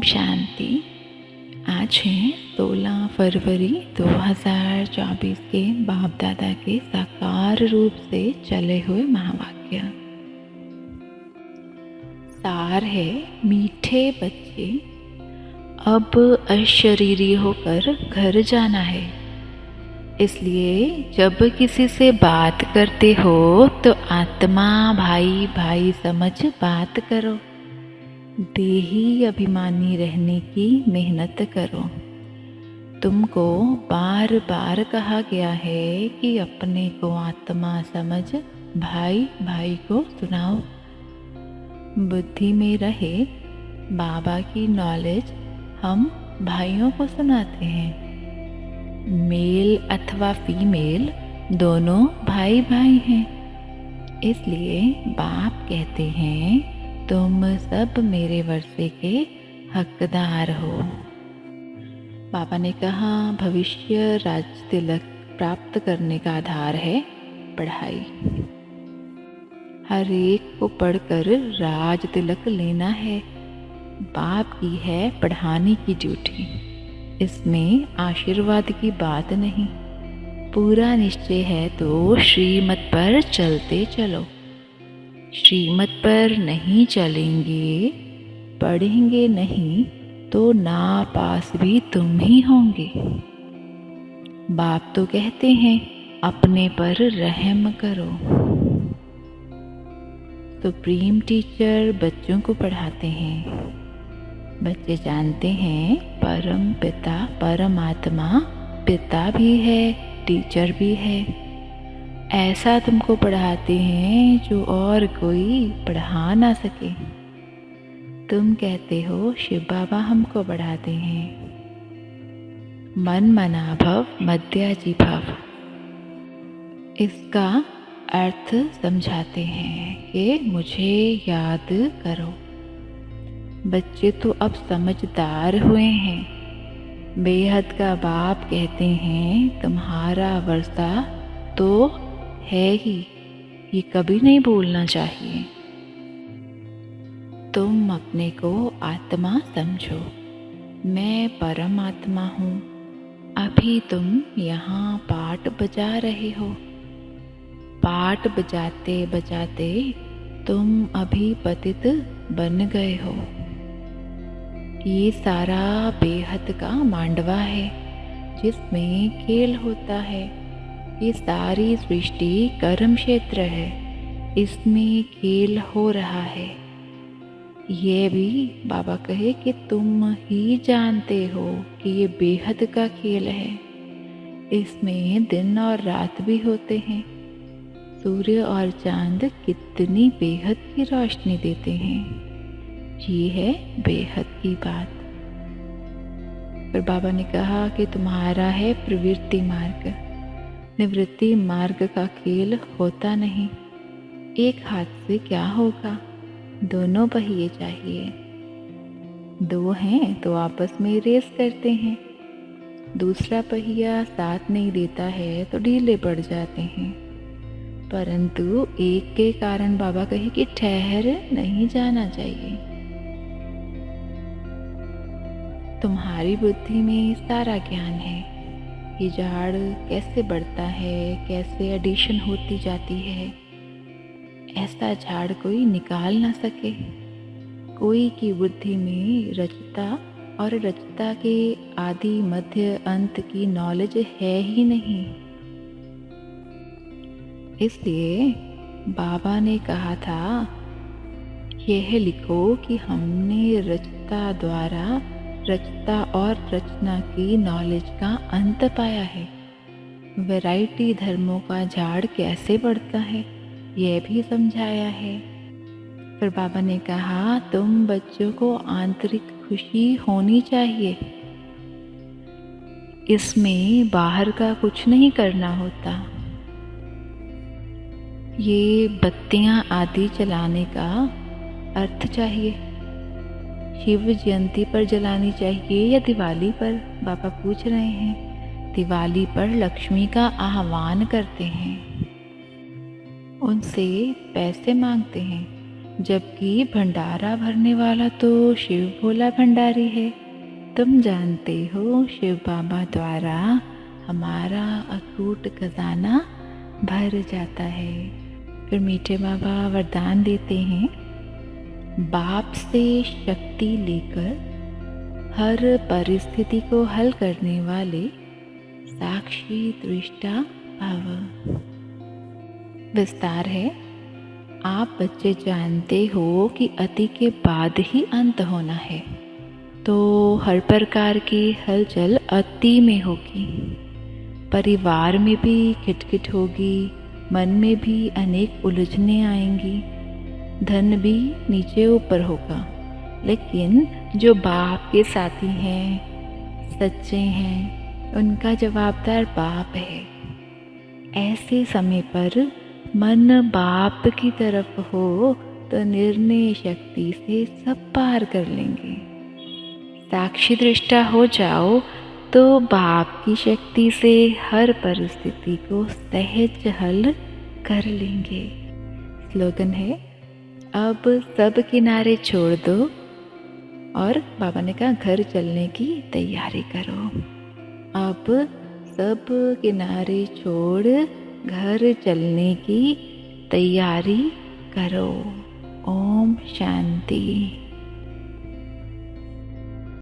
शांति। आज है 16 फरवरी 2024 के बाप दादा के साकार रूप से चले हुए महावाक्य। सार है, मीठे बच्चे, अब अशरीरी होकर घर जाना है। इसलिए जब किसी से बात करते हो तो आत्मा भाई भाई समझ बात करो। देही अभिमानी रहने की मेहनत करो। तुमको बार बार कहा गया है कि अपने को आत्मा समझ भाई भाई को सुनाओ। बुद्धि में रहे बाबा की नॉलेज हम भाइयों को सुनाते हैं। मेल अथवा फीमेल दोनों भाई भाई हैं। इसलिए बाप कहते हैं तुम सब मेरे वर्षे के हकदार हो। बाबा ने कहा भविष्य राज तिलक प्राप्त करने का आधार है पढ़ाई। हर एक को पढ़कर राज तिलक लेना है। बाप की है पढ़ाने की ड्यूटी। इसमें आशीर्वाद की बात नहीं। पूरा निश्चय है तो श्रीमत पर चलते चलो। श्रीमत पर नहीं चलेंगे, पढ़ेंगे नहीं तो नापास भी तुम ही होंगे। बाप तो कहते हैं अपने पर रहम करो। सुप्रीम टीचर बच्चों को पढ़ाते हैं। बच्चे जानते हैं परम पिता परमात्मा पिता भी है, टीचर भी है। ऐसा तुमको पढ़ाते हैं जो और कोई पढ़ा ना सके। तुम कहते हो शिव बाबा हमको पढ़ाते हैं। मन मना भव मध्याजी भव, इसका अर्थ समझाते हैं कि मुझे याद करो। बच्चे तो अब समझदार हुए हैं। बेहद का बाप कहते हैं तुम्हारा वर्षा तो है ही, ये कभी नहीं भूलना चाहिए। तुम अपने को आत्मा समझो। मैं परमात्मा हूँ। अभी तुम यहाँ पाठ बजा रहे हो। पाठ बजाते बजाते तुम अभी पतित बन गए हो। ये सारा बेहद का मांडवा है जिसमें खेल होता है। ये सारी सृष्टि कर्म क्षेत्र है, इसमें खेल हो रहा है। ये भी बाबा कहे कि तुम ही जानते हो कि ये बेहद का खेल है। इसमें दिन और रात भी होते हैं। सूर्य और चांद कितनी बेहद की रोशनी देते हैं। ये है बेहद की बात। पर बाबा ने कहा कि तुम्हारा है प्रवृत्ति मार्ग। निवृत्ति मार्ग का खेल होता नहीं। एक हाथ से क्या होगा, दोनों पहिए चाहिए। दो हैं तो आपस में रेस करते हैं। दूसरा पहिया साथ नहीं देता है तो ढीले पड़ जाते हैं। परंतु एक के कारण बाबा कहे कि ठहर नहीं जाना चाहिए। तुम्हारी बुद्धि में सारा ज्ञान है। ये झाड़ कैसे बढ़ता है, कैसे एडिशन होती जाती है, ऐसा झाड़ कोई निकाल ना सके। कोई की बुद्धि में रचता और रचता के आदि मध्य अंत की नॉलेज है ही नहीं। इसलिए बाबा ने कहा था यह लिखो कि हमने रचता द्वारा रचता और रचना की नॉलेज का अंत पाया है। वैरायटी धर्मों का झाड़ कैसे बढ़ता है यह भी समझाया है। फिर बाबा ने कहा तुम बच्चों को आंतरिक खुशी होनी चाहिए। इसमें बाहर का कुछ नहीं करना होता। ये बत्तियां आदि जलाने का अर्थ चाहिए। शिव जयंती पर जलानी चाहिए या दिवाली पर, बाबा पूछ रहे हैं। दिवाली पर लक्ष्मी का आह्वान करते हैं, उनसे पैसे मांगते हैं जबकि भंडारा भरने वाला तो शिव भोला भंडारी है। तुम जानते हो शिव बाबा द्वारा हमारा अटूट खजाना भर जाता है। फिर मीठे बाबा वरदान देते हैं, बाप से शक्ति लेकर हर परिस्थिति को हल करने वाले साक्षी दृष्टा भव। विस्तार है, आप बच्चे जानते हो कि अति के बाद ही अंत होना है, तो हर प्रकार की हलचल अति में होगी। परिवार में भी खिटखिट होगी, मन में भी अनेक उलझने आएंगी, धन भी नीचे ऊपर होगा। लेकिन जो बाप के साथी हैं, सच्चे हैं, उनका जवाबदार बाप है। ऐसे समय पर मन बाप की तरफ हो तो निर्णय शक्ति से सब पार कर लेंगे। साक्षी दृष्टा हो जाओ तो बाप की शक्ति से हर परिस्थिति को सहज हल कर लेंगे। स्लोगन है, अब सब किनारे छोड़ दो और बाबा ने कहा घर चलने की तैयारी करो। अब सब किनारे छोड़ घर चलने की तैयारी करो। ओम शांति।